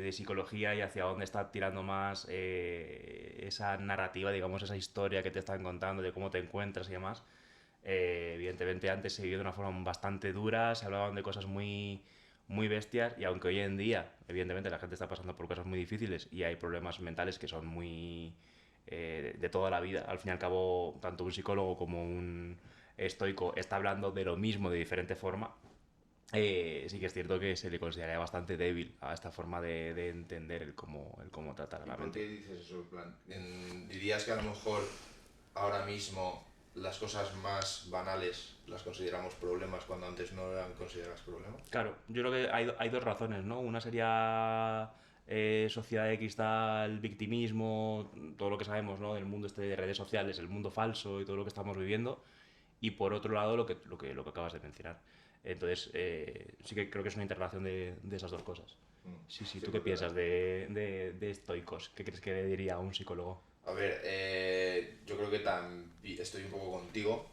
de psicología y hacia dónde está tirando más esa narrativa, digamos, esa historia que te están contando de cómo te encuentras y demás. Evidentemente antes se vivió de una forma bastante dura, se hablaban de cosas muy bestias y aunque hoy en día, evidentemente, la gente está pasando por cosas muy difíciles y hay problemas mentales que son muy de toda la vida, al fin y al cabo, tanto un psicólogo como un estoico está hablando de lo mismo de diferente forma. Sí que es cierto que se le consideraría bastante débil a esta forma de entender el cómo tratar a ¿Y la por mente. qué dices eso? En plan, ¿dirías que a lo mejor ahora mismo las cosas más banales las consideramos problemas cuando antes no eran consideradas problemas? Claro, yo creo que hay dos razones, ¿no? Una sería sociedad de cristal, victimismo, todo lo que sabemos, ¿no? Del mundo este de redes sociales, el mundo falso y todo lo que estamos viviendo. Y por otro lado, lo que acabas de mencionar. Entonces, sí que creo que es una interrelación de esas dos cosas. Sí, sí, Sí, ¿tú qué porque piensas de estoicos? ¿Qué crees que le diría a un psicólogo? a ver, yo creo que estoy un poco contigo.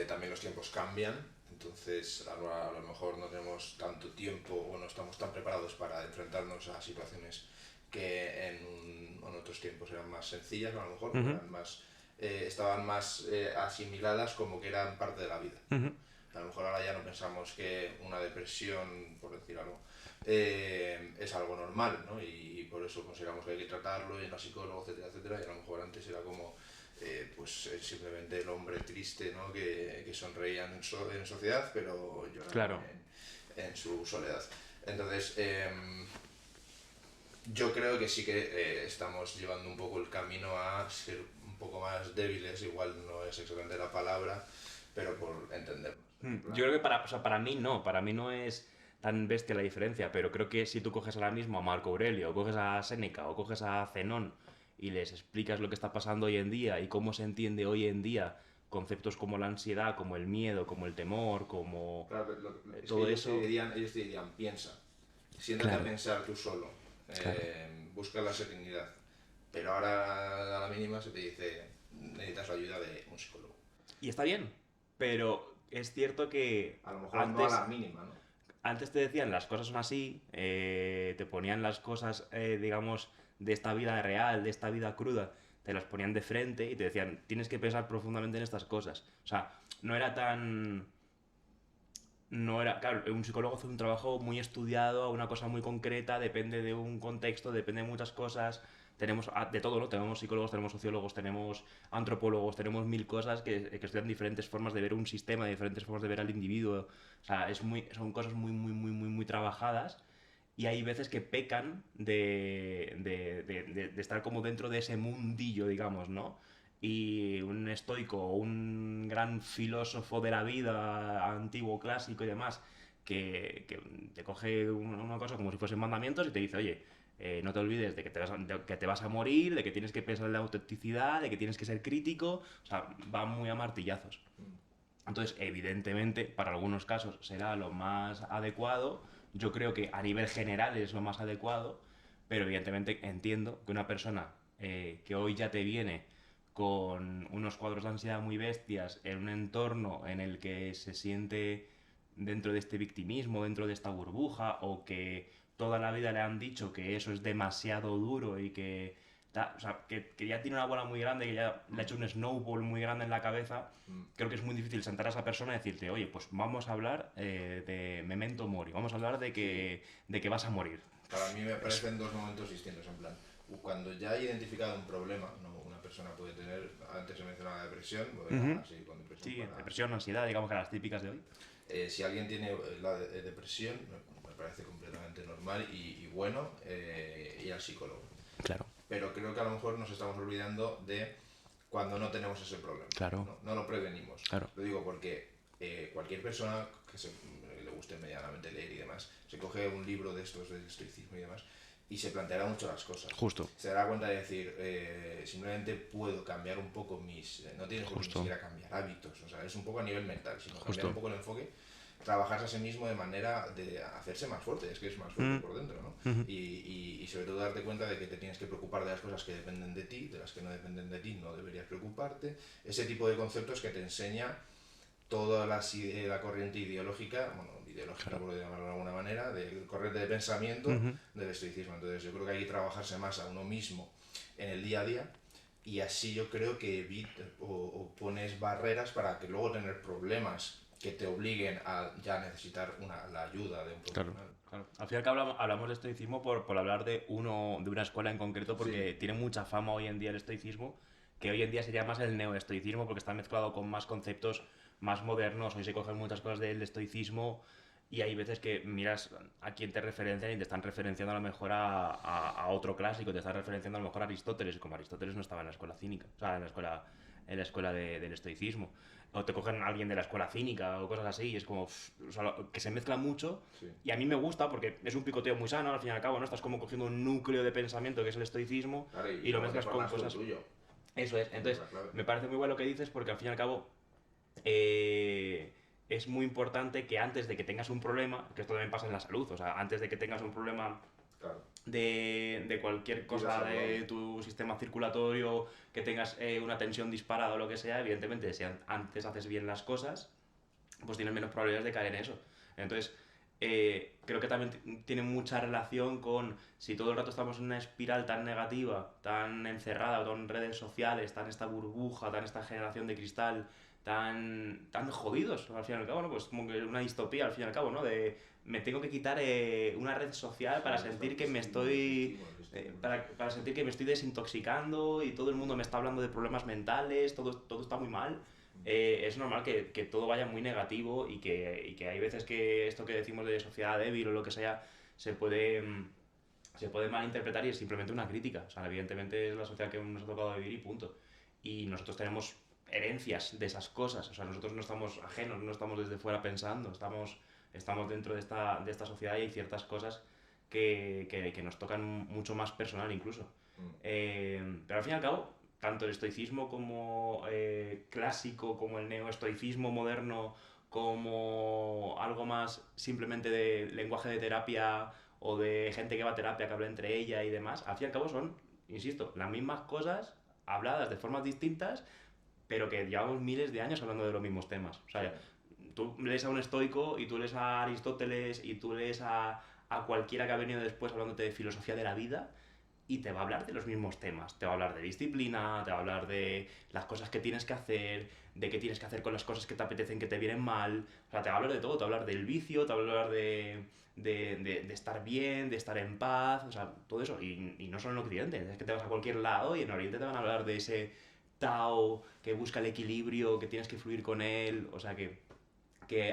También los tiempos cambian, entonces a lo mejor no tenemos tanto tiempo o no estamos tan preparados para enfrentarnos a situaciones que en otros tiempos eran más sencillas, a lo mejor, o Ujú, eran más, estaban más asimiladas como que eran parte de la vida. ¿No? ujú. A lo mejor ahora ya no pensamos que una depresión, por decir algo, es algo normal, ¿no? Y por eso consideramos que hay que tratarlo, y en la psicólogo, etcétera, etcétera, y a lo mejor antes era como simplemente el hombre triste, ¿no? Que sonreía en sociedad, pero lloraba Claro, en su soledad. Entonces, yo creo que sí que estamos llevando un poco el camino a ser un poco más débiles, igual no es exactamente la palabra, pero por entendernos. En Yo plan, creo que o sea, para mí no es tan bestia la diferencia, pero creo que si tú coges ahora mismo a Marco Aurelio, o coges a Séneca, o coges a Zenón y les explicas lo que está pasando hoy en día y cómo se entiende hoy en día conceptos como la ansiedad, como el miedo, como el temor, como claro, pero es que todo eso, ellos te dirían, piensa, siéntate a claro, pensar tú solo, claro. busca la serenidad. Pero ahora a la mínima se te dice, necesitas la ayuda de un psicólogo. Y está bien, pero es cierto que A lo mejor no a la mínima, ¿no? antes te decían las cosas son así, te ponían las cosas, digamos, de esta vida real, de esta vida cruda, te las ponían de frente y te decían, tienes que pensar profundamente en estas cosas. O sea, no era tan... No era, claro, un psicólogo hace un trabajo muy estudiado, una cosa muy concreta, depende de un contexto, depende de muchas cosas. Tenemos de todo, ¿no? Tenemos psicólogos, tenemos sociólogos, tenemos antropólogos, tenemos mil cosas que estudian diferentes formas de ver un sistema, diferentes formas de ver al individuo. O sea, son cosas muy trabajadas y hay veces que pecan de estar como dentro de ese mundillo, digamos, ¿no? Y un estoico o un gran filósofo de la vida, antiguo, clásico y demás, que te coge una cosa como si fuesen mandamientos y te dice, oye, no te olvides de que te vas a morir, de que tienes que pensar en la autenticidad, de que tienes que ser crítico, o sea, va muy a martillazos. Entonces, evidentemente, para algunos casos será lo más adecuado. Yo creo que a nivel general es lo más adecuado, pero evidentemente entiendo que una persona que hoy ya te viene con unos cuadros de ansiedad muy bestias en un entorno en el que se siente dentro de este victimismo, dentro de esta burbuja, o que toda la vida le han dicho que eso es demasiado duro y que, o sea, que ya tiene una bola muy grande, que ya le ha hecho un snowball muy grande en la cabeza, creo que es muy difícil sentar a esa persona y decirte, oye, pues vamos a hablar de memento mori, vamos a hablar Sí. de que vas a morir. Para mí me Es, parecen dos momentos distintos, en plan, cuando ya he identificado un problema, ¿no? Una persona puede tener, antes se mencionaba la depresión, voy a seguir con depresión sí, para... depresión, ansiedad, digamos que las típicas de hoy. Si alguien tiene la depresión, me parece completamente normal y bueno ir al psicólogo. Claro, Pero creo que a lo mejor nos estamos olvidando de cuando no tenemos ese problema, claro, no, no lo prevenimos. claro. Lo digo porque cualquier persona que le guste medianamente leer y demás, se coge un libro de estos de estoicismo y demás y se planteará mucho las cosas. Justo, Se dará cuenta de decir, simplemente puedo cambiar un poco no tienes por qué ni justo, siquiera cambiar hábitos, o sea, es un poco a nivel mental, sino cambiar un justo. poco el enfoque, trabajarse a sí mismo de manera de hacerse más fuerte, es que es más fuerte por dentro, ¿no? Y sobre todo darte cuenta de que te tienes que preocupar de las cosas que dependen de ti, de las que no dependen de ti no deberías preocuparte, ese tipo de conceptos que te enseña toda la corriente ideológica, bueno, ideológica, por llamarlo de alguna manera, del corriente de pensamiento del estoicismo. Entonces yo creo que hay que trabajarse más a uno mismo en el día a día, y así yo creo que evitas o pones barreras para que luego tener problemas que te obliguen a ya necesitar la ayuda de un profesional. Claro. Al final que hablamos de estoicismo por hablar de una escuela en concreto, porque tiene mucha fama hoy en día el estoicismo, que hoy en día sería más el neoestoicismo, porque está mezclado con más conceptos más modernos. Hoy se cogen muchas cosas del estoicismo y hay veces que miras a quién te referencian y te están referenciando a lo mejor a otro clásico, te están referenciando a lo mejor a Aristóteles, como Aristóteles no estaba en la escuela cínica, o sea, en la escuela del estoicismo. O te cogen a alguien de la escuela cínica o cosas así, y es como, o sea, que se mezcla mucho. Y a mí me gusta porque es un picoteo muy sano, al fin y al cabo, ¿no? Estás como cogiendo un núcleo de pensamiento que es el estoicismo, Claro, y lo mezclas con cosas. Tuyo. Eso es. Entonces, me parece muy bueno lo que dices, porque al fin y al cabo es muy importante que antes de que tengas un problema, que esto también pasa en la salud, o sea, antes de que tengas un problema de cualquier cosa de tu sistema circulatorio, que tengas una tensión disparada o lo que sea, evidentemente, si antes haces bien las cosas, pues tienes menos probabilidades de caer en eso. Entonces, creo que también tiene mucha relación con si todo el rato estamos en una espiral tan negativa, tan encerrada, tan en redes sociales, tan esta burbuja, tan esta generación de cristal, tan jodidos, al fin y al cabo, ¿no? Pues como que una distopía, al fin y al cabo, ¿no? De me tengo que quitar una red social para sentir que me estoy... para sentir que me estoy desintoxicando y todo el mundo me está hablando de problemas mentales, todo está muy mal. Es normal que todo vaya muy negativo y que hay veces que esto que decimos de sociedad débil o lo que sea se puede malinterpretar y es simplemente una crítica. O sea, evidentemente es la sociedad que nos ha tocado vivir y punto. Y nosotros tenemos herencias de esas cosas. O sea, nosotros no estamos ajenos, no estamos desde fuera pensando, estamos dentro de esta sociedad y hay ciertas cosas que nos tocan mucho más personal incluso. Pero al fin y al cabo, tanto el estoicismo como clásico, como el neoestoicismo moderno, como algo más simplemente de lenguaje de terapia o de gente que va a terapia, que habla entre ella y demás, al fin y al cabo son, insisto, las mismas cosas habladas de formas distintas, pero que llevamos miles de años hablando de los mismos temas. O sea, tú lees a un estoico y tú lees a Aristóteles y tú lees a cualquiera que ha venido después hablándote de filosofía de la vida y te va a hablar de los mismos temas. Te va a hablar de disciplina, te va a hablar de las cosas que tienes que hacer, de qué tienes que hacer con las cosas que te apetecen, que te vienen mal. O sea, te va a hablar de todo, te va a hablar del vicio, te va a hablar de estar bien, de estar en paz, o sea, todo eso. Y no solo en Occidente, es que te vas a cualquier lado y en Oriente te van a hablar de ese Tao que busca el equilibrio, que tienes que fluir con él, o sea que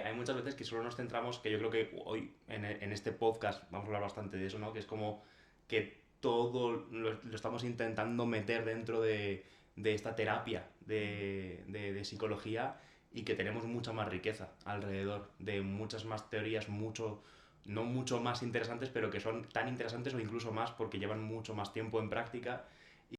hay muchas veces que solo nos centramos, que yo creo que hoy en este podcast vamos a hablar bastante de eso, ¿no? Que es como que todo lo estamos intentando meter dentro de esta terapia de psicología y que tenemos mucha más riqueza alrededor de muchas más teorías, no mucho más interesantes, pero que son tan interesantes o incluso más porque llevan mucho más tiempo en práctica